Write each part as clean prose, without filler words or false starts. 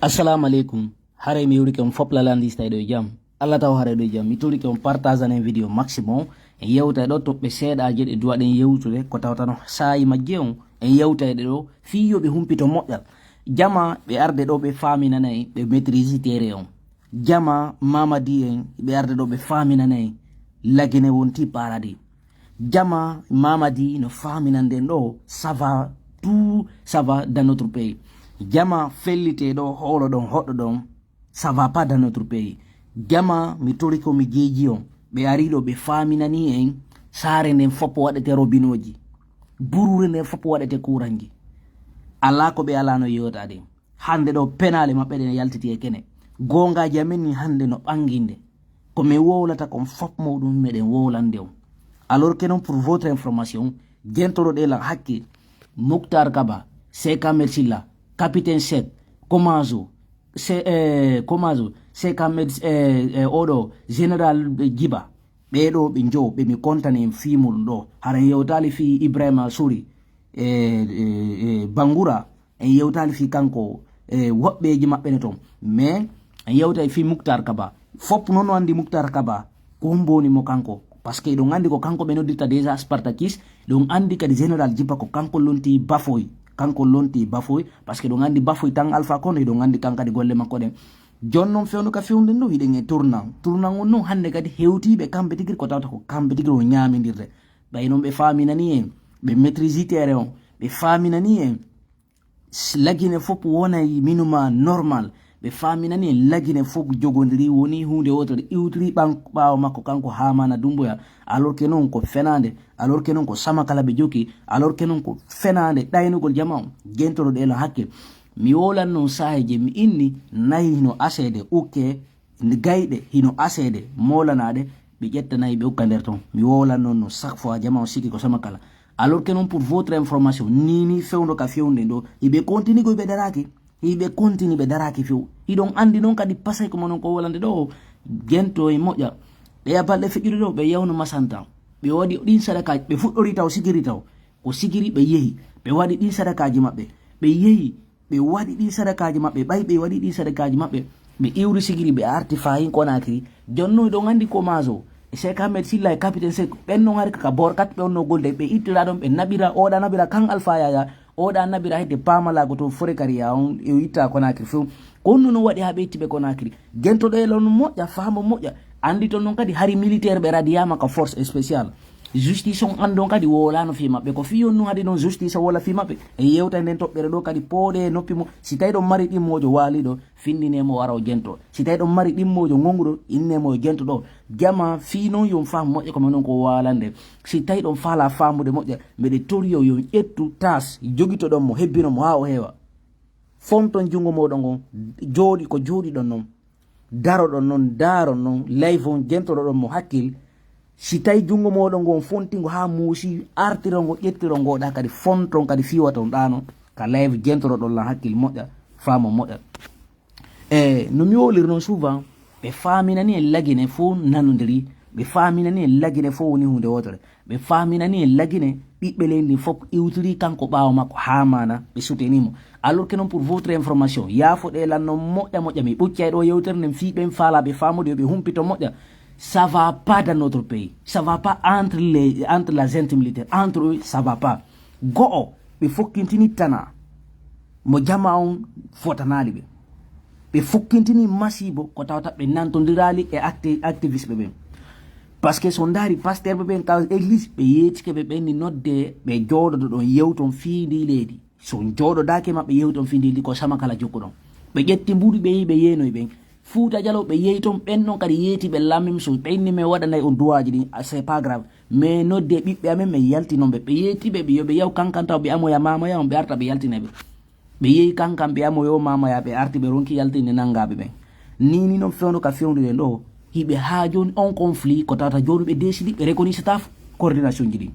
Assalamu alaikum. Hare mi wuri ke on fopla landi stay do jam. Allah taw hare do jam. Mi turi ke on partage an video maximum. En yewta do to be seeda je de duwa den yewtude ko tawta no sayi majje on en yewta de do fiyo be humpito moƴƴal. Jama be arde do be famina nay be maîtrise tere on. Jama mamadi en be arde do be famina nay lagene wonti paradi. Jama mamadi no famina den do ça va dans notre pays. Jama fellite do holo don hoddo don ça va pas dans notre pays. Jama mi tori ko mi jeji on be arido be famina ni en sare nden foppo wadete robinoji burure nden foppo wadete kurangi ala ko be ala no yotade hande do penale mabbe den yaltiti e kene gonga jamen ni hande no banginde ko me wowlata kon fop modum meden wowlande on. Alors que non, pour votre information gentoro de la hakke Muktar Kaba Seka Mersila Capitaine Sek Komazo Seka Odo General Giba bedo binjo be mi kontane fimul do hara yewtali fi Ibrahima Suri Bangura en yewtali fi kanko wobbeji mabbe ne ton mais en yewtay fi Muktar Kaba fop non andi Muktar Kaba ko mboni mo kanko parce que don andi ko kanko be nodita déjà Spartakis don andi kadi General Giba ko kanko lonti bafoy parce que don andi bafoy tan Alpha Condé don andi kanka di golle makko den jonnon fewno ka fewnde no wiide nge tournant on non hande kadi hewtibe kambe tigir ko tawta ko kambe tigir o nyaamindirde bay non be faminani en be maîtrise terre on be faminani en lagine fop wona minuma normal be faminani en lagine fop jogondiri woni hunde wotere iwtiri bawo makko kanko Hamana Doumbouya alors que non ko fenande alors que non ko samakala be joki alors que non ko fenande daynugol jama gentoro de la hakke mi wolan non saheje mi inni nayi hino asede ukke gayde hino asede molanade be jetta nayi be ukka der ton mi wolan non no chaque fois jama o siki ko samakala alors que non pour votre information nini fewndo ka fewnde do ibe continue go be daraki ibe continue be daraki few idon andi non kadi pasay ko monon ko wolande do gento e moƴƴa be yabalde fejiri do be yawno masanta be wadi din sadaka be fuddori taw sigiri taw ko sigiri be yehi be wadi din sadakaaji mabbe be yehi be wadi din sadakaaji mabbe bay be wadi din sadakaaji mabbe be iwri sigiri be arti fayin Conakry jonno do ngandi ko mazo Cheikh Ahmed Silla e Capitaine Sek benno ngari ka borkat be onno golde be ittira don be nabira oda nabira kan Alpha Yaya oda nabira hede pamala go to Forekariya on e itta Conakry fu konno no wadi habe tibe Conakry gento do lon moƴƴa famo moƴƴa andi ton non kadi hari militaire be radiyama ka force spéciale justice on andon kadi wolano fi mabbe ko fi on hadi non justice wala fi mabbe e yewta nden tobbere do kadi poode noppi mo si tay do mari dimmojo wali do findine mo waro gento si tay do mari dimmojo ngongudo inne mo gento do jama fi non yon fam moƴƴe ko non ko walande si tay do fala famude moƴƴa mede toriyo yon ettu tas jogito don mo hebbino mo ha o hewa fonton jungo modon gon jodi ko jodi don non daro don non daro non live on gento don mo hakkil si tay jungo modon gon fontingo ha musi artirongo ƴettirongo da kadi fonton kadi fiwata on dano ka live gentoro don la hakkil moƴƴa famo moƴƴa no mi wolir non souvent be faminani e lagine fo nanodiri be faminani e lagine fo woni hunde wotere be faminani e lagine bibbe lendi fop iwtiri kanko bawo makko Hamana be soutenimo alors que non pour votre information yafo de lanno moƴƴa mi ɓuccay do yewtere nen fiɓe fala be famude be humpito moƴƴa. Ça va pas dans notre pays. Ça va pas entre la gente militaire. Entre eux, ça va pas. Go, be fokintini tana. Mo jama on fotanali be. Be fokintini masibo ko tawta be nantondirali e activiste be. Parce que sondari pasteur be taw église be yetike be ni nodde be jodo don yewton fiindi ledi. So jodo dake mabbe yewton fiindi ko sama kala jokkudon. Be jetti mburi be yenoy be. Fouta Jallow be yeyton benno kadi yeti be lamim so benni me wadanay on duwaji din c'est pas grave mais nodde bibbe amen me yalti non be yeti be yo be yaw kankanta be amoya mama ya on be arta be yaltinabe be yeyi kankam be amoyo mama ya be arti be ronki yaltine nangabe be nini non fewno ka fewnde ndo hibe ha joni on conflit ko tata joni be décidi be reconnaître staff coordination jidi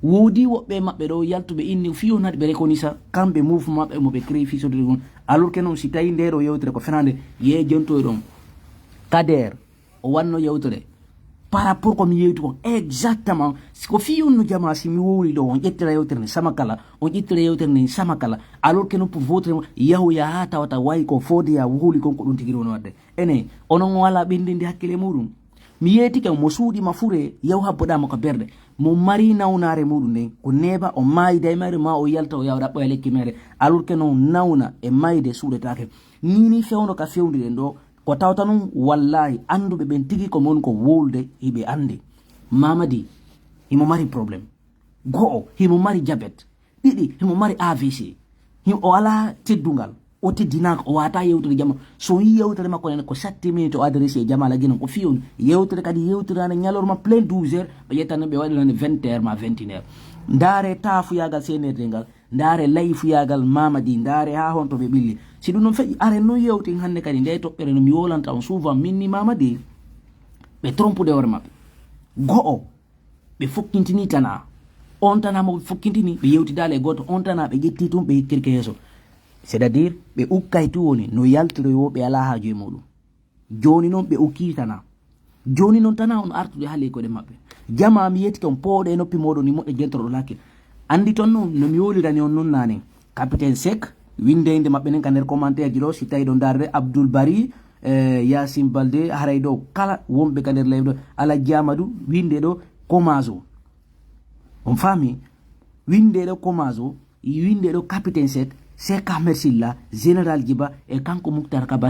wodi wobbe mabbe do yaltube inni fiyo nadi be reconnaître kambe mouvement be mo be créé fi so de alors que non si tay ndero yewtere ko fenande ye jonto don Kader o wanno yewtere par rapport ko mi yewti ko exactement ko fi on no jama si mi woli do on ƴettira yewtere ni sama kala on ƴettira yewtere ni sama kala alors que non pour votre yahu ya hata wata way ko fodi ya woli kon ko dun tigi won wadde ene onon wala bindindi hakkile mudum mi yeti ke mo suudi ma fure yaw habboda ma ko berde mo mari nawnare mudum den ko neba o mayde mere ma o yalta o yawda boy lekki mere alors que non nawna e mayde suudetake nini fewno ka fewndi den do ko tawta non wallahi anduɓe ɓen tigi ko mon ko wolde hiɓe andi mamadi himo mari probléme go'o himo mari diabete ɗiɗi himo mari AVC o ala teddungal o teddinaka o wata yewtude jama so yi yewtere makko nene ko 7 minutes o adressé e jama ala guinon ko fiyon yewtere kadi yewtirane ñalorma plein 12 heures ɓe ƴettane ɓe waɗirane 20 heures ma 21 heures ndaare taafuyagal senerde ngal ndaare layfuyagal mamadi ndaare ha honto ɓe ɓilli si ɗum noon feƴi are no yewtin hande kadi nde toɓɓere no mi wolanta on souvent minni mamadi ɓe trompude hoore maɓɓe go'o ɓe fokkintini tana on tana mo ɓe fokkintini ɓe yewtidale e goto on tana ɓe ƴetti tum ɓe hikkirke yeeso c'est à dire ɓe ukkay tu woni no yaltiroyo ɓe ala haaju e muɗum joni noon ɓe ukki tana joni noon tana on artude ha lekkoɗe maɓɓe jama mi yetti on pooɗe noppi moɗon ni moƴƴo jentoroɗo lakkil andi toon noon no mi wolirani on noon nane capitaine Seck windede maɓɓe nen ka nder commentaire ji ɗo si tawi ɗo darde Abdoul Bari Yasim Balde haray ɗo kala wonɓe ka nder live ɗo Aladji Amadou winde ɗo Komazo on faami winde ɗo Komazo winde ɗo capitaine Seck Seck Ahmed Silla général Djiba e kanko Mouctar Kaba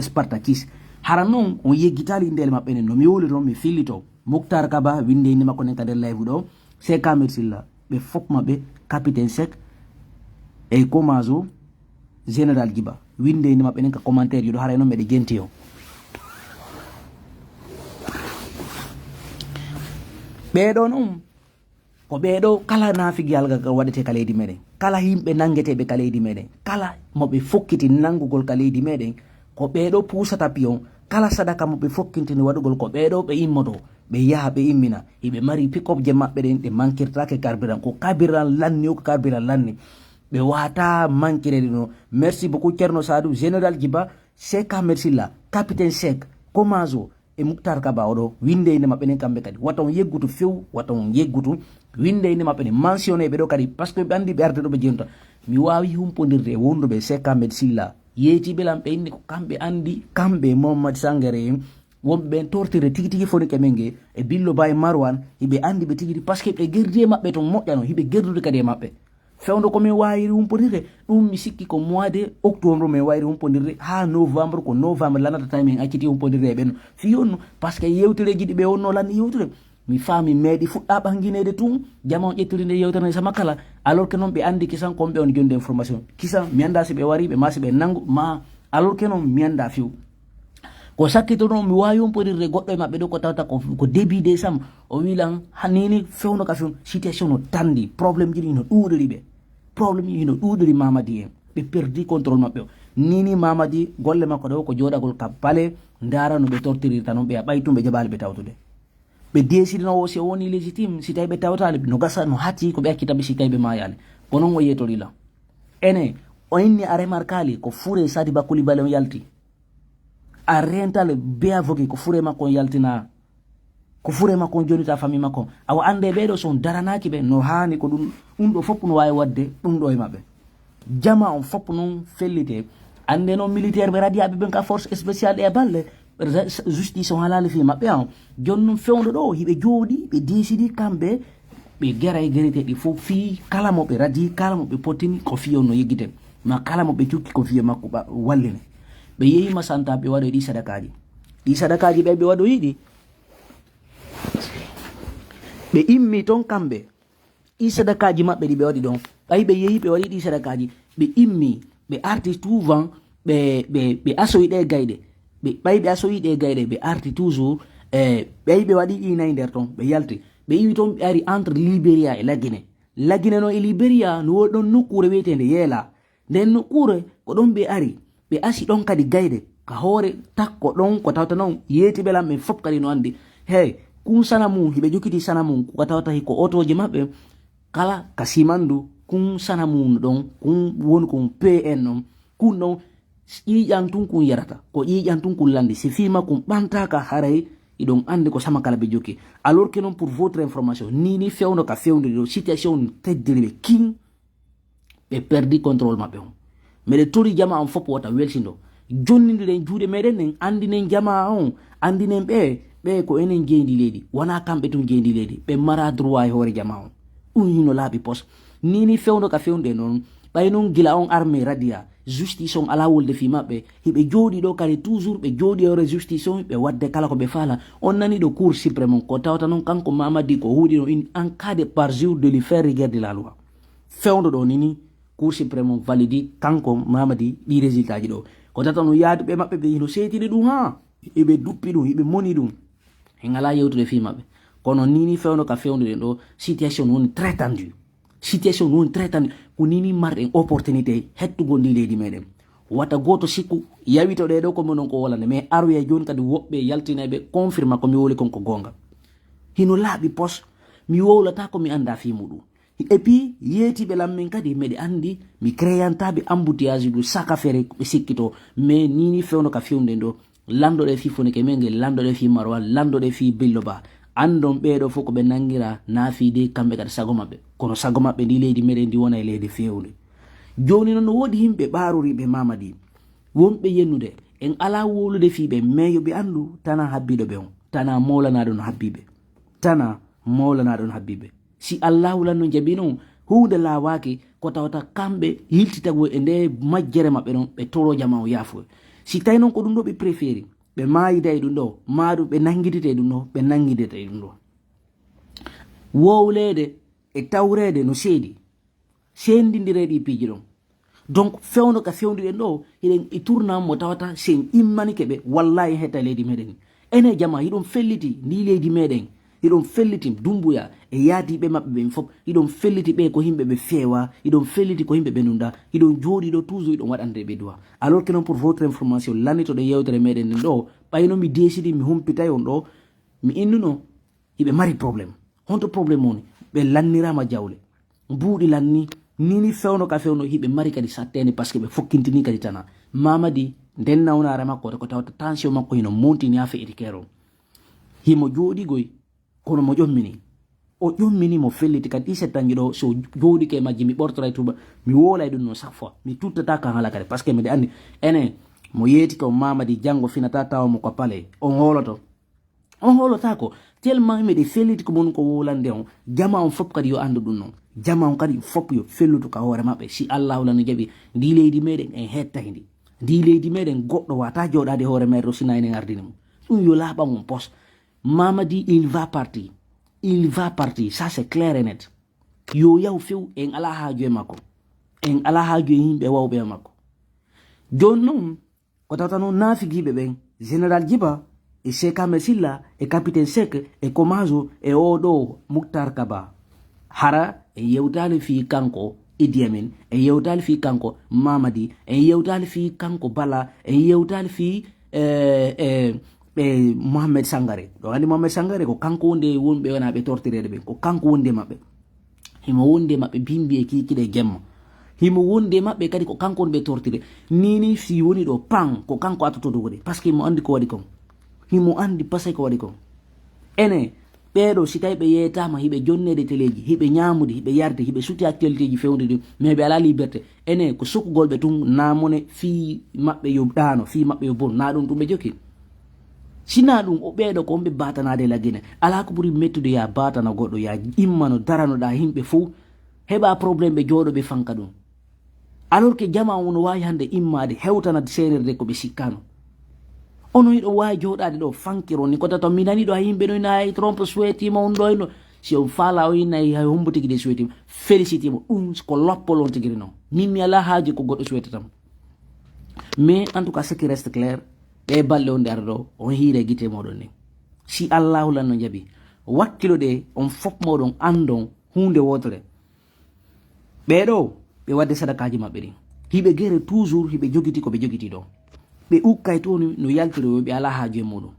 Spartakis hara noon on yeggitali indele maɓɓe nen no mi woli toon mi fillito Mouctar Kaba winde inde makko nen ka nder live ɗo Seck Ahmed Silla ɓe fof maɓɓe capitaine Seck e Komazo général Djiba winde inde maɓɓe nen ka commentaire ji ɗo haray noon meɗe genti o ɓeɗo noon ko ɓeɗo kala nafiguel ga waɗete ka leydi meɗen kala yimɓe nangueteɓe ka leydi meɗen kala moɓe fokkiti nangugol ka leydi meɗen ko ɓeɗo pusata piyon kala sadaka moɓe fokkintini waɗugol ko ɓeɗo ɓe immoto ɓe yaha ɓe immina hiɓe mari pick-up je maɓɓe ɗen ɗe mankirtake carburant ko carburant lanni o ko carburant lanni ɓe wata mankirede no merci beaucoup Ceerno Sadou général Djiba Seck Ahmed Silla capitaine Seck Komazo e Mouctar Kaba oɗo winde inde maɓɓe nen kamɓe kadi wata on yeggutu few wata on yeggutu winde inde maɓɓe ne mentionné ɓe ɗo kadi par ce que ɓe andi ɓe arde ɗo ɓe jeenota mi wawi humpodirde e wonduɓe Seck Ahmed Silla yeetiɓe lam ɓe inni ko kamɓe andi kamɓe Mohammad Sangare en wonɓe ɓen tortire tigi tigi foni ke men ge e Billo Baye Marwan hiɓe andi ɓe tigui par ce que ɓe gerdi e maɓɓe ton moƴƴano hiɓe gerdude kadi e maɓɓe fewdo komin wawiri humpodirde ɗum mi sikki ko mois de octobre min wawiri humpodirde ha novembre ko novembre lanata tawi min acciti humpodirde e ɓenno fi onno par ce que yewtereji ɗi ɓe wonno lanni yewtude mi faami meeɗi fuɗɗa ɓanguinede tun jama on ƴettirinde yewtere sama kala alors que noon ɓe andi kisan komɓe on jonde information kisan mi anda si ɓe wari ɓe ma si ɓe nangu ma alors que noon mi anda few ko sakkito noon mi wawi humpodirde goɗɗo e maɓɓe ɗo ko tawta ko début décembre o wilan hanini fewno ka few situation no tandi probléme ji ɗi no ɗuuɗori ɓe probléme ji no ɗuuɗori Mamadi en ɓe perdi contrôle maɓɓe o nini Mamadi golle makko ɗo ko joɗagol ka bale ndara no ɓe tortirirta noon ɓe a ɓaytum ɓe jaɓali ɓe tawtude ɓe décidenowo si o woni légitime si tawi ɓe tawtali no gasa no hatti ko ɓe accitaɓe si tawi ɓe mayali ko noon o yetorila ene o inni a remarkali ko Fouré Sadiba Coulibaly on yalti a rental be avocat ko Fouré makko on yaltina ko Fouré makko on jonita famille makko awa ande ɓeɗo son daranaki ɓe no hani ko ɗum ɗo fopp no wawi wadde ɗum ɗo e maɓɓe jama on fopp noon fellite ande noon militaire ɓe radiyaɓe ɓen ka force spéciale ɗe balle justice on halali fi maɓɓe an joni noon fewdo ɗo hiɓe jooɗi ɓe décidi kamɓe ɓe gera e guereteɗi fof fi kala mo ɓe radi kala mo ɓe potini ko fiyo no yeggiten ma kala mo ɓe cukki ko fiye makko wallene ɓe yeyima santa ɓe waɗo ɗi sadakaji ɓe waɗo yiɗi ɓe immi toon kamɓe ɗi sadakaji maɓɓe ɗi ɓe waɗi ɗon ɓayi ɓe yeehi ɓe waɗi ɗi sadakaji ɓe immi ɓe arti souvent ɓe asoyi ɗe gayɗe ɓayi ɓe asoyi ɗe gayɗe ɓe arti toujours ɓayi ɓe waɗi ɗi nayi nder toon ɓe yalti ɓe iwi toon ɓe ari entre Libéria e Laguine noon e Libéria no woɗi ɗon nokkure wiyetede Yeela nden nokkure ko ɗon ɓe ari ɓe asi ɗon kadi gayɗe ka hoore takko ɗon ko tawta noon yeetiɓe lam ɓe fof kadi no andi hey kun sana mum hiɓe jokkiti sana mum ko tawta ko otoje maɓɓe kala ka simandu kun sana mum ɗon kun woni kon PN noon kun ɗon ƴiƴan tun kun yarata ko ƴiƴan tun kun landi si fima kun ɓantaka haray idon ande ko sama kala be joki alors que non pour votre information ni fewno ka fewndo do situation teddiribe king be perdi contrôle mabbe on mede tori jama on fop wata welsindo jonnindire juude meden en andinen jama on andinen be ko enen gendi ledi wana kambe tun gendi ledi be mara droit hore jama on hino labi pos ni fewno ka fewnde non bay non gila on armée radia justice on ala wolde fi mabbe hibe jodi do kare toujours be jodi hore justice on be wadde kala ko be fala on nani do cour suprême ko tawta non kanko mamadi ko hudi no en cas de parjure de lui faire regarder la loi fewndo do nini cour suprême validi kanko mamadi di résultat ji do ko tata no yaadu be mabbe be hino setide dum ha ibe duppi dum ibe moni dum en ala yewtude fi mabbe kono nini fewno ka fewnde do situation on très tendue situation non très tendue ko nini marde opportunité hettugo ndi leydi meden wata goto sikku yawito de do ko monon ko wala mais arwe jon kadi wobbe yaltinabe confirma ko mi woli konko gonga hino laabi pos mi wowlata ko mi anda fi mudu et puis yeti be lammen kadi mede andi mi créantabe embouteillage du saka fere be sikkito mais nini fewno ka fewnde do lando de fi fonike menge lando de fi marwa lando de fi billoba andon beedo foko be nangira naafide kambe kadi sago mabbe kono sago mabbe ndi leydi meden ndi wona e leydi fewde joni non wodi himbe baaruri be mamadi wonbe yennude en ala wolude fibe meyo be andu tana habbido be on tana molana don habbibe tana molana don habbibe si allah lanno jabino huude lawaki ko tawta kambe hiltitago e nde majjere mabbe non be toro jamaaw yafu si tay non ko dum do be préféri be maayide dum do maadu be nangidite dum do be nangidite dum do wowlede e tawrede no seedi sendindiredi piji don donc fewno ka fewndide do hilen e tourna mo tawata sen immani kebe wallahi heta leydi meden ene jama hidon felliti ni leydi meden hidon felliti dumbuya e yaadi be mabbe be fop hidon felliti be ko himbe be fewa hidon felliti ko himbe be nunda hidon jodi do toujours hidon wadande be doa alors que non pour votre information lanito de yewtere meden do bayno mi décidi mi humpita yon do mi innuno hibe mari problème honto problème on be lannirama jawle buudi lanni nini fewno ka fewno hibe mari kadi satene parce que be fokkintini kadi tana mamadi den nawnare makko ko tawta tension makko hino montini afa edikero himo jodi goy kono mo jommini o jommini mo felliti kadi 17 ans do so jodi ke majji mi bortora tuba mi wolay dum no chaque fois mi tuttata kan hala kadi parce que mi andi ene mo yeti ko mamadi jango finata taw mo ko pale on holota ko tellement mi de felliti ko mon ko wolande on jama on fop kadi yo andu dum non jama on kadi fop yo fellutu ka hore mabbe si allah lanu jabi di leydi meden en hetta hindi di leydi meden goddo wata jodade hore mer rosina en ardini mo dum yo laba mon poste mamadi il va partir ça c'est clair et net yo yaw few en ala haaju makko en ala haaju himbe wawbe makko jonnon ko tawta non nafigibe ben général Djiba e Seka Mesilla e capitaine Sek e Komazo e odo Muktar Kaba hara e yewtali fi kanko Idi Amin e yewtali fi kanko Mamadi e yewtali fi kanko Bala e yewtali fi Mohamed Sangare do andi Mohamed Sangare ko kanko wonde wonbe wana be tortirede be ko kanko wonde mabbe himo wonde mabbe bimbi e kikide gemma himo wonde mabbe kadi ko kanko be tortire nini si woni do pan ko kanko atoto do wode parce que mo andi ko wadi ko himo andi passé ko wadi ko ene bedo si tay be yetama hibe jonnede teleji hibe nyaamude hibe yarde hibe suti actualité ji fewde mais be ala liberté ene ko sokugol be tum namone fi mabbe yo dano fi mabbe yo bon na dum tum be joki sina dum o bedo ko be batanade la gene ala ko buri mettude ya batana goddo ya immano darano da himbe fu heba problème be jodo be fanka dum alors que jama wono wayi hande immade hewtana senerde ko be sikkano ono yido wayi jodade do fankiro ni ko tato minani do himbe no nay trompe souhaiti mo on no si on fala o nay hay hombuti de souhaiti félicité mo ko loppolon tigiri no mimi ala haaji ko goddo souhaiti tam mais en tout cas ce qui reste clair be balle on der do on hiire gite modon ni si allah lanno jabi wakkilo de on fop modon andon hunde wotre be do be wadde sadakaji mabbe ni hibe gere toujours hibe jogiti ko be jogiti do be ukkay to no yaltiro be ala haaje modon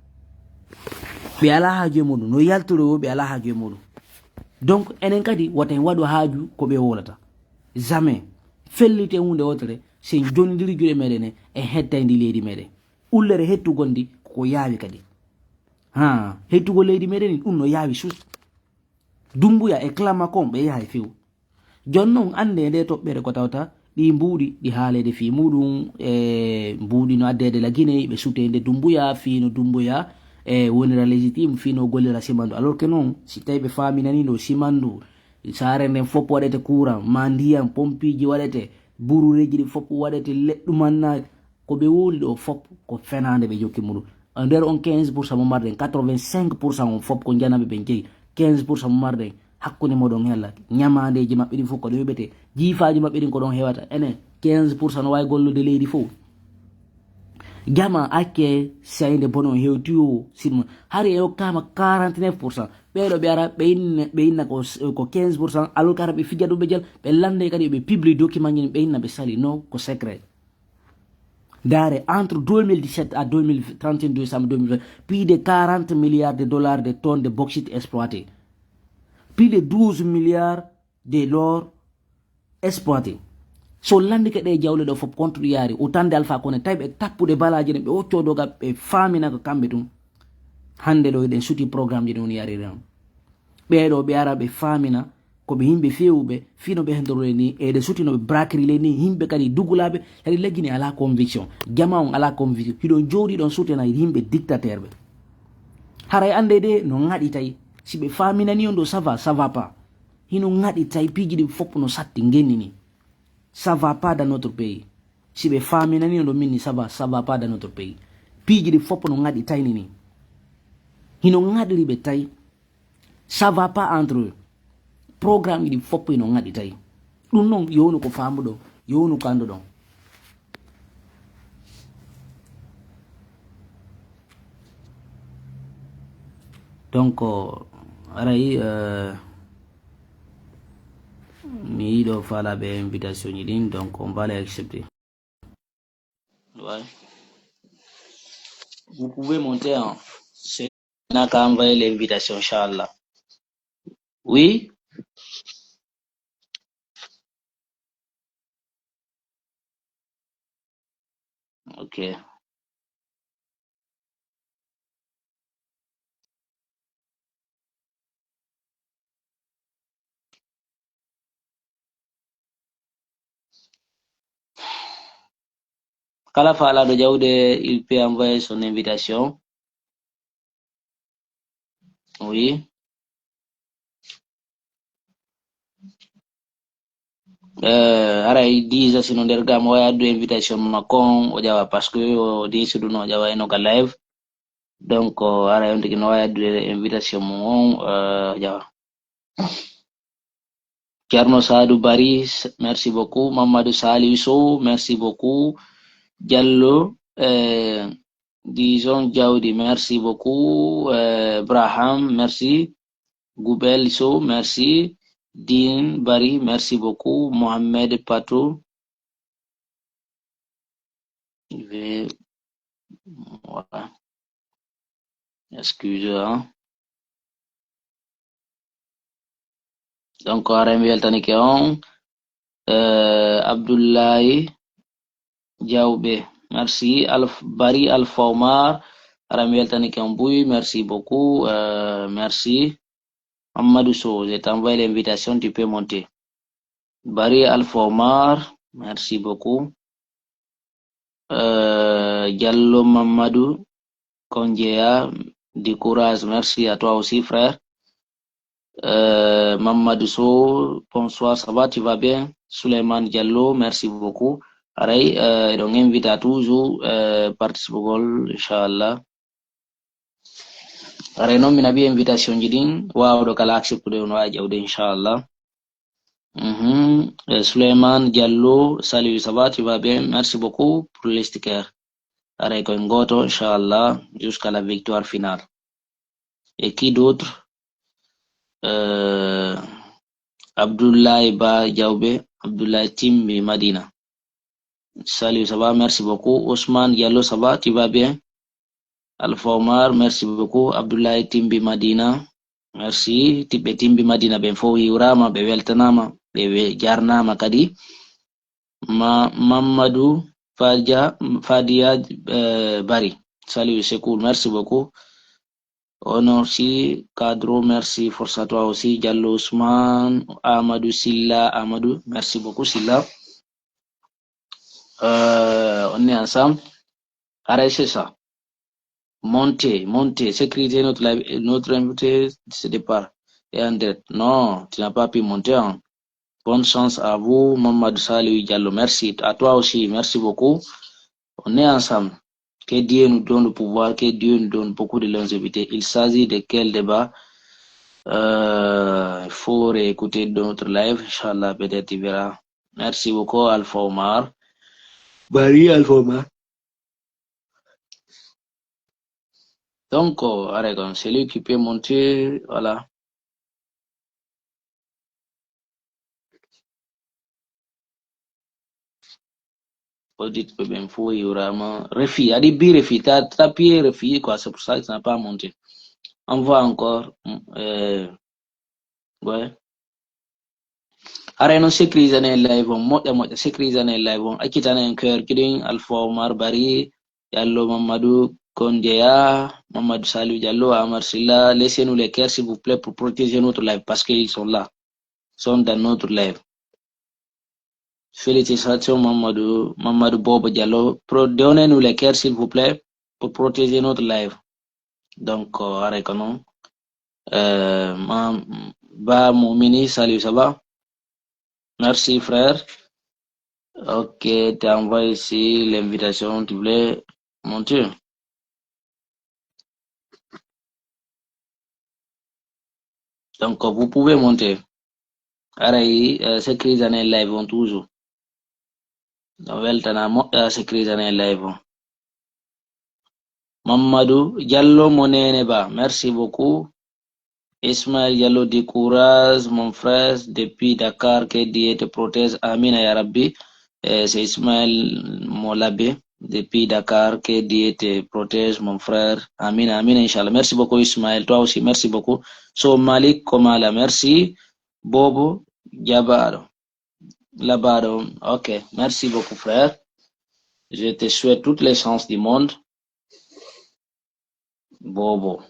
be ala haaje modon no yaltiro be ala haaje modon donc enen kadi woten wado haaju ko be wolata jamais fellite hunde wotre sen jondiri jure medene e hedda ndi leydi meden ullere hettu gondi ko yaawi kadi ha hettugo leydi meɗen ni ɗum no yaawi sus dumbuya e clama kon ɓe yaha e few jonnon ande nde toɓɓere ko tawta ɗi mbuuɗi ɗi haalede fi muɗum e mbuuɗi no addede la guinée ɓe sutede dumbuya fino dumbuya e wonira légitime fino gollira simandu alors que non si tawi ɓe faminaniɗo simandu saare nden fopp waɗete courant ma ndiyam pompiji waɗete burureji ɗi fopp waɗete leɗɗumanna ko ɓe woli ɗo fopp ko fenande ɓe jokki muɗum nder on 15% mo marɗen 85% on fopp ko janaɓe ɓe jeeyi 15% mo marɗen hakkude moɗon hella ñamandeji maɓɓe ɗin fof ko ɗo yoɓete jiifaji maɓɓe ɗin ko ɗon hewata enen 15% no wawi gollude leydi fof jama acce sayde bonon hewtiyo sinma hari e hokkama 49%. ɓeɗo ɓe ara ɓe inna ko 15% alors kara ɓe fija ɗum ɓe jal ɓe lande kadi ɓe publie document ji ɓe inna ɓe sali non ko secret dare entre 2017 à 2031 décembre 2020 plus de 40 milliards de dollars de tonnes de bauxite exploitées, plus de 12 milliards de l'or exploité. So landi ke ɗe jawle ɗo fof contre yaari o tande alpha kone tawi ɓe tappude balaji ɗen ɓe hoccodoga ɓe famina ko kamɓe tum hande ɗo eɗen suti programme ji ɗum yariri on ɓeɗo ɓe ara ɓe famina koɓe yimɓe fewuɓe fino ɓe hendorole ni eɗe sutinoɓe braquerie ni yimɓe kadi dugulaɓe kadi leggini ala conviction jama on ala conviction hiɗon jooɗi ɗon sutena yimɓe dictateur ɓe haray ande de no ŋaɗi tawi si ɓe faminani on ɗo ça va pas hino ŋaɗi tawi piiji ɗi fopp no satti genni ni ça va pas dans notre pays si ɓe faminani on ɗo minni ça va pas dans notre pays piiji ɗi fopp no ŋaɗi tayni ni hino ŋaɗiri ɓe tawi ça va pas entre eux programme ɗi fopp ino ŋaɗi tawi ɗum noon yownu ko famuɗo yownu ko anduɗon donc aray mi yiɗo falaɓe invitation ji ɗin donc on va les accepter. Ouais. Vous pouvez monter en c'est n'a qu'à envoyer l'invitation inchallah. Oui. Ok. Kala falaɗo jawde il peut envoyer son invitation. Oui. Aray disa sino nder gam o addu invitation makko on o jawa par ce que o desiduno o jawa enoga live donc aray on tigi no wawi addude invitation mum on o jawa Thierno Sadou Bari merci beaucoup Mamadou Saliou Sow merci beaucoup Diallo Dison Diawdi merci beaucoup Braham merci Goubel Sow merci Din Bari merci beaucoup Mohamed Patou voilà. Excuse hein. Donc aray mi weltanike on Abdoulaye Diawbe merci Bari Alpha Omar aray mi weltanike on Bouy merci beaucoup merci Amadou Sow je t'envoie l'invitation tu peux monter Bari Alpha Omar merci beaucoup Diallo Mamadou Konjea du courage merci à toi aussi frère Mamadou Sow bonsoir ça va tu vas bien Suleiman Diallo merci beaucoup aray eɗon invita toujours participegol inchallah aray noon mi naɓi invitation ji ɗin wawɗo kala acceptude on wawi ƴewde inchallah Suleiman Diallo salut ça va tu vas bien merci beaucoup pour les stickers aray koye goto inchallah jusqu'à la victoire finale et qui d'autre Abdoulaye Ba Diawbe Abdoulaye Timbi Madina salut ça va merci beaucoup Ousmane Diallo ça va tu vas bien Alpha Omar merci beaucoup Abdoulaye Timbi Madina merci tiɓɓe Timbi Madina ɓen fof yiwrama ɓe weltanama ɓe jarnama kadi Mamadou Fadia Bari salut c'est cool merci beaucoup Honor si, Cadro, merci. Force à toi aussi. Diallo Ousmane, Amadou Silla, Amadou, merci beaucoup Silla. On est ensemble. Arrêtez ça. Montez, sécuriser notre invité, ce départ. Et André, non, tu n'as pas pu monter. Hein. Bonne chance à vous, Mamadou Salih Diallo. Merci. À toi aussi, merci beaucoup. On est ensemble. Que Dieu nous donne le pouvoir, que Dieu nous donne beaucoup de longévité. Il s'agit de quel débat? Il faut réécouter notre live. Inch'Allah, peut-être il verra. Merci beaucoup, Alpha Omar. Bari Alpha Omar. Donc, Aragon, c'est lui qui peut monter. Voilà. Audit peut bien fou, il y aura un refi. A dit bi refi. T'as tapé refi, quoi. C'est pour ça que ça n'a pas monté. On voit encore. Ouais. Ara non sécurise ne live on moƴƴa sécurise ne live on accitana en cœur kidin Alpha Omar Bari Diallo Mamadou Kondeya Mamadou Salou Diallo Amar Silla laissez-nous les cœurs s'il vous plaît pour protéger notre live parce qu'ils sont là sont dans notre live félicitations Mamadou Bobo Diallo donnez-nous les cœurs s'il vous plaît pour protéger notre live donc arrête non Ba Moumini salut ça va merci frère. Ok, t'as envoyé ici l'invitation, tu voulais monter. Donc, vous pouvez monter. Arayi, c'est crise en live on toujours. Weltana moɗɗa c'est crise en live on. Mamadou Diallo Moneneba, merci beaucoup. Ismaël Diallo dit courage, mon frère, depuis Dakar, que Dieu te protège. Amina ya Rabbi. C'est Ismaël Molabé, depuis Dakar, que Dieu te protège, mon frère. Amina, Amina, Inch'Allah. Merci beaucoup, Ismaël. Toi aussi, merci beaucoup. So, Malik Komala, merci. Bobo Jabaro. Labaro. Ok, merci beaucoup, frère. Je te souhaite toutes les chances du monde. Bobo.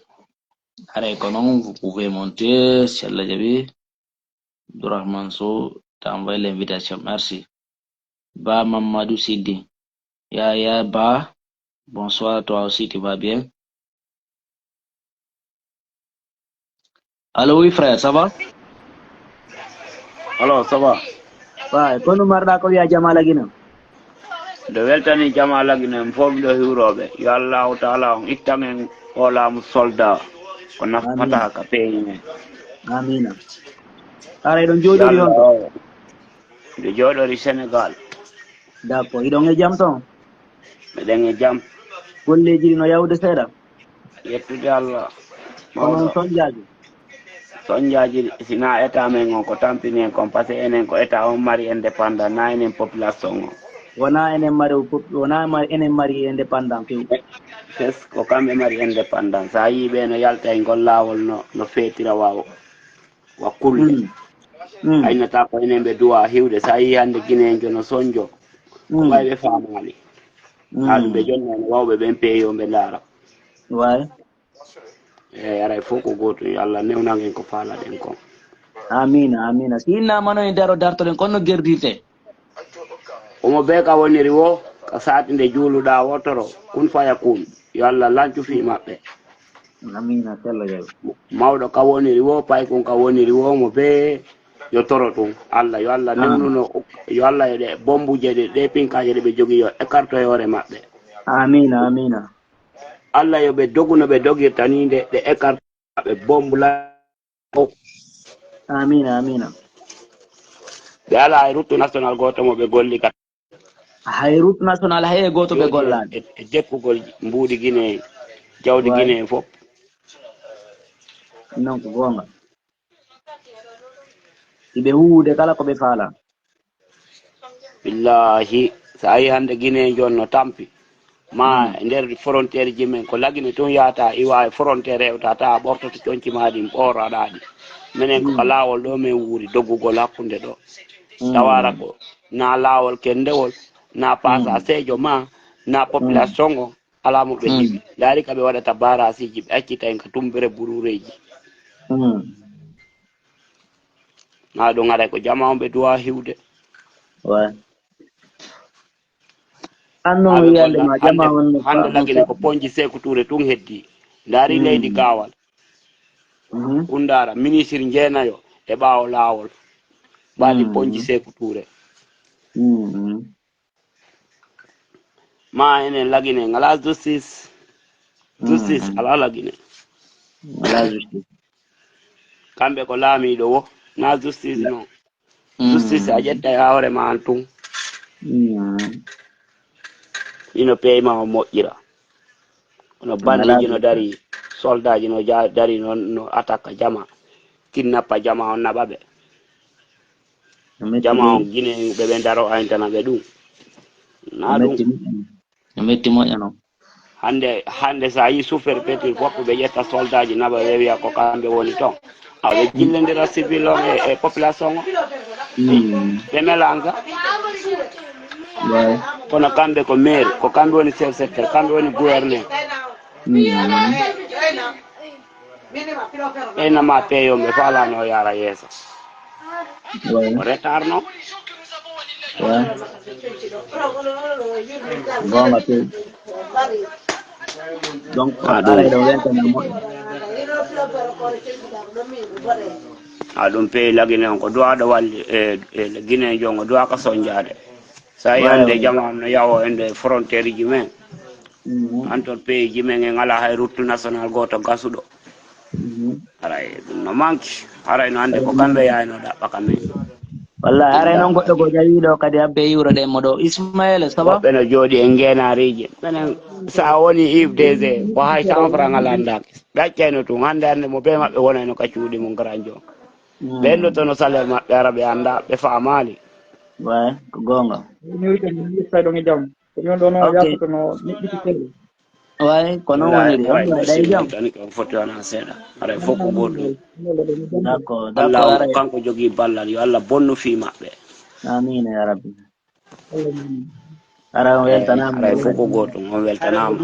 Allez, comment vous pouvez monter, Inch'Allah Jabi. Abdourahman So, t'as envoyé l'invitation. Merci. Ba Mamadou Sidi. Ya Ba. Bonsoir, toi aussi, tu vas bien? Allô, oui, frère, ça va? Allo, ça va? Ouais, kono marɗa ko wiya jama lagina. Nde weltani jama lagine fomɗo hiwroɓe yo allahu taala on ittan en o laamu soldat ko nafata ka peeñi men. Amina. Ara iɗon Yo joɗori on allah to? o nde jooɗori Sénégal D'accord, iɗon e jam ton? meɗen e jam Golleji ɗi no yawde seeɗa? yettude allah Kono on mawɗo soñjaji? soñjaji sina état men on ko tampini en kon par ce que enen ko état on mari indépendant na enen population o Wona enen mari indépendant few. pes ko kamɓe mari indépendant sa yi ɓe no yalta e ngol laawol no feetira wakkulle aynata ko enen ɓe duwa hiwde sa yi hande guinejo no soñjo ko ɓayɓe famali haɗum ɓe jonni ene wawɓe ɓen peeyo ɓe laara way eyi aray fof ko goto yo allah newnagen ko faalaɗen kon amina si innamano e daro dartoɗen konno gerdirte omo be ka woniri wo ka sati nde juuluɗa wotoro kun faya kun yo allah lancufi maɓɓe amina tella jaw mawɗo ka woniri wo pay kun ka woniri wo mo be yo toro ɗum allah yo allah newnuno yo allah ɗe bombuje ɗe pinkaje ɗe ɓe jogui yo écarte hoore maɓɓe amina allah yo ɓe dogu no ɓe dogirta ni nde ɗe écarte maɓɓe bombula amina ɓe ala hay route national goto mo ɓe golli kat hay route national hay goto ɓe gollani e dekkugol mbuuɗi guine jawdi guine en fof non ko gonga iɓe huwude kala koɓe faala billahi sa yi hande guine jon no tampi ma nder frontiére ji men ko lagine tun yata iwa frontiére hewtata a ɓortoto ƴonci maɗi ɓoroɗaɗi minen ko lawol ɗo min wuuri doggugol hakkude ɗo tawara ko na lawol kendewol na passage ma na population o alamu ɓe liɓi laari ka ɓe waɗata barasiji ɓe accita en ka tumbere burureji na ɗum aɗa ko jama on ɓe duwa hiwde anno yande ma jama on hande lagine ko ponji Sékou Touré tun heddi ndaari leydi gawal undara ministre jeenayo e ɓaawo laawol ɓaadi ponji Sékou Touré ma enen lagine ngala justice ala lagine kamɓe ko laamiɗo wo na justice non justice a ƴetta e hawre ma an tun ino peyma o moƴƴira ono bandiji no dari soldaji no dari no attaque jama kinnappa jama on naɓaɓe jama on guine ɓeɓe daro ayntana ɓe ɗum na ɗum metti moƴƴano hande sa yi super petit woɓɓe ɓe ƴetta soldaji naɓa ɓe wiya ko kamɓe woni ton aɓe jillodira civil on e population o ɓe melanga kono kamɓe ko maire ko kamɓe woni chef secteur kamɓe woni gouverneur ɓeynama peeyomɓe falano o yara yeeso o retard non gonga pe donc ɗum peyi lagine on ko duwaɗo walli e guine jongo duwa ka soñjade sa yi hande jama no yawo ende frontiére ji men anton pays ji men en ala hay route national goto gasuɗo aray ɗum no manque aray no hande ko kamɓe yayno ɗaɓɓa kamen wallahi aray noon goɗɗo ko jawiɗo kadi abbe yiwro ɗe moɗo Ismaila saba woɓɓe no jooɗi en ngenariji minen sa woni IFDG ko hay 100 franc alandaki ɓe accayno tun hande mo be maɓɓe wonayno ka cuuɗi mum grand jon ɓenɗo tono salaire maɓɓe ara ɓe anda ɓe famali way ko gonga way ko noon woniri ɗay jam ko foti wona seeɗa aray fof ko goɗɗum d'accord allah kanko jogui ballal yo allah bonnu fi maɓɓe amina ya rabbi ara on weltanama aray fof ko goɗɗum on weltanama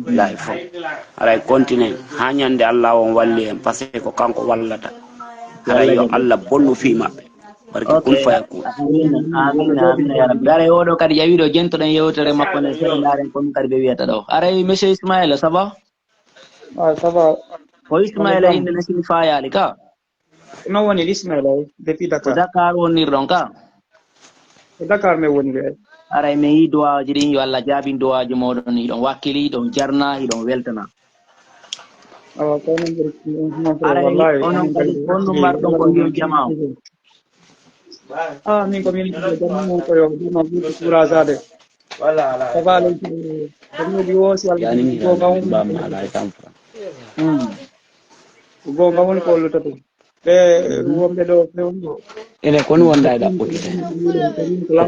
lay fof aray continue ha ñande allah on walli en par ce que ko kanko wallata aray yo allah bonnu fi maɓɓe barke kun fayakun amina ya rabbi aray oɗo kadi ƴawiɗo jentoɗen yewtere makko nde seeɗa ndaren komin kadi ɓe wiyata ɗo aray monsieur Ismaila ça va ko Ismaila inde nasini fayali ka no woni Ismaila depuis Dakar ko Dakar wonnirɗon ka Dakar me woni ɗo aray mi yi duwaji ɗin yo Allah jaabin duwaji moɗon hiɗon wakkili hiɗon jarna hiɗon weltana aray onon kadi honɗum mbarɗon ko mbiyon jama o min komin jama ko yo dino buɗo couragade sabale komi wosi walla gonga woni ko lutato ɓe wonɓe ɗo fewɗo ene kono wonda e ɗaɓɓutude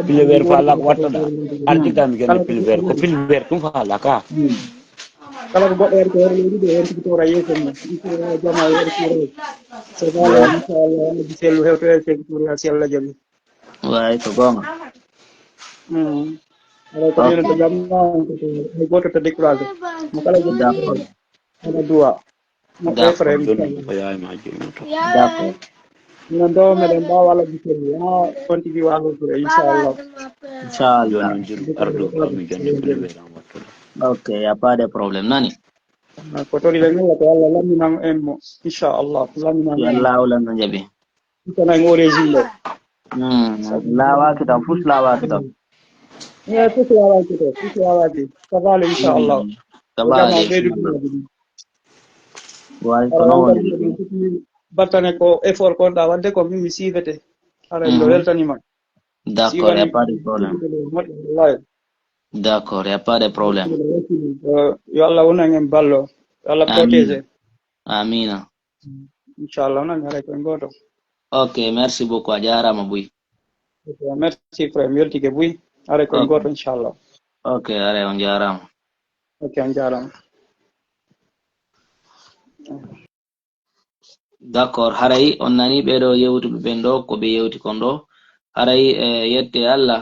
pilver fa Allah ko wattoɗa artigami jonde pilver ko pilver tum fa Allah ka kala ko goɗɗo waɗi ko hore leydi ɗo hertikitora yeeso mum jama waɗi courage sabale inchallah alaji sellu hewtoe sectoria si Allah jaaɓi way ko gonga ala ko yonata jamma hay goto to découragé mo kala d'accord ana duwa mo frère ko yayma jommuto d'accord no do meɗen mbawa alaji sellu ha continue walotoe inchallah inchallah ardu ami jonde pilver an wattoɗa ok y a pas de problème nani ko tori len Allah ko Allah lamminama en mo inchallah lamminama Allah ulano jaɓi tana en o régime lawaki tan fus lawaki tan fus lawaki sabale inchallah sabale way ko noon woni battane ko effort konɗa wadde ko min mi sifete ara ɗo weltanima d'accord y a pas de problème d'accord y a pas de problème yo Allah wonan en ballo yo Allah protégé amina inchallah wonan haray koye goto ok merci beaucoup a jarama Buy merci frère mi weltike Buy haray koye goto inchallah ok are on jarama ok on jarama d'accord haray on nani ɓeɗo yewtuɓe ɓen ɗo ko ɓe yewti kon ɗo haray yette Allah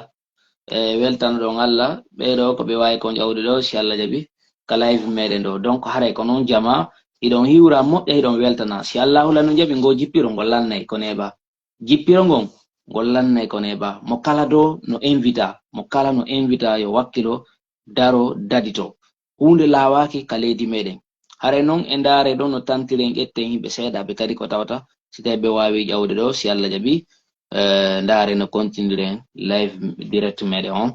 weltano ɗon Allah ɓeɗo ko ɓe wawi ko jawdi ɗo si Allah jaaɓi ka live meɗen ɗo donc haray ko noon jama iɗon hiwra moƴƴa iɗon weltana si allahu lanu jaɓi ngo jippiro ngol lannay ko neɓa jippiro ngon ngol lannay ko neɓa mo kala do no invita yo wakkilo daro dadito hunde lawaki ka leydi meɗen haray noon e ndaare ɗo no tantiren ƴetten yimɓe seeɗaɓe kadi ko tawata si tawi ɓe wawi ƴawde ɗo si allah jaɓi ndaare no continuer live direct meɗen on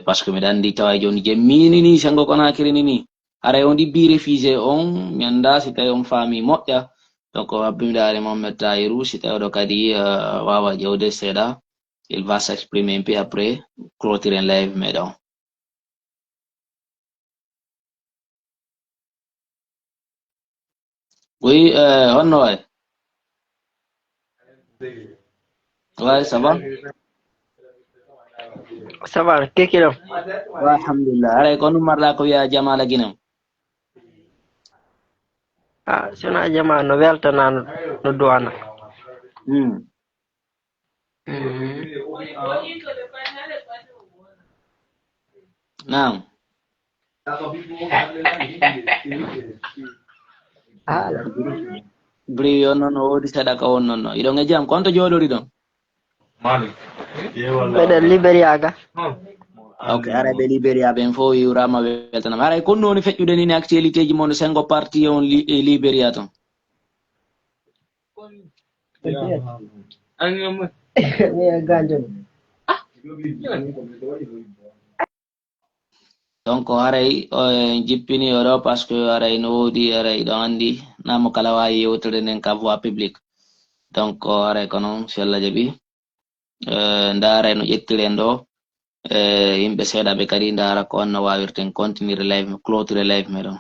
parce que miɗa andi tawa joni je mini ni Sengo Conakry ni haray on ɗibbi réfugié on mi anda si tawi on faami moƴƴa donc habbimiɗare Mohamed Tahirou si tawi ɗo kadi wawa ƴewde seeɗa il va s'exprimer un peu après clôturer live meɗen on. Oui, honno way ouais ça va ça va kekiɗam wa alhamdulillah haray ko nummarɗa ko wiya jamala guinem sona jama no weltana no duwana naam bri on noon o woodi seeɗa ka won noon no iɗon e jaam konto jooɗori ɗon meɗen Libéria ga ok aray ɓe Libéria ɓen fof wiwrama weltanama haray kon noni feƴƴude nini actualité ji mon Sengo parti on e Libéria ton donc haray jippini oɗo par ce que haray no woodi haray ɗon andi namo kala wawi yewtere nden ka voix publique donc haray ko noon si allah jaaɓi ndaaray no ƴettiren ɗo yimɓe seeɗaɓe kadi ndaara ko on no wawirten continuer live clôturer live meɗon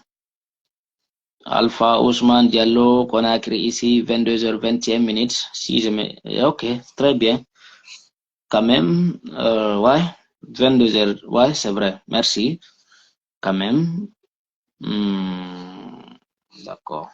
Alpha Ousmane Diallo Conakry ici 22h21 si je me ok très bien quand même ouais 22h ouais c'est vrai merci quand même d'accord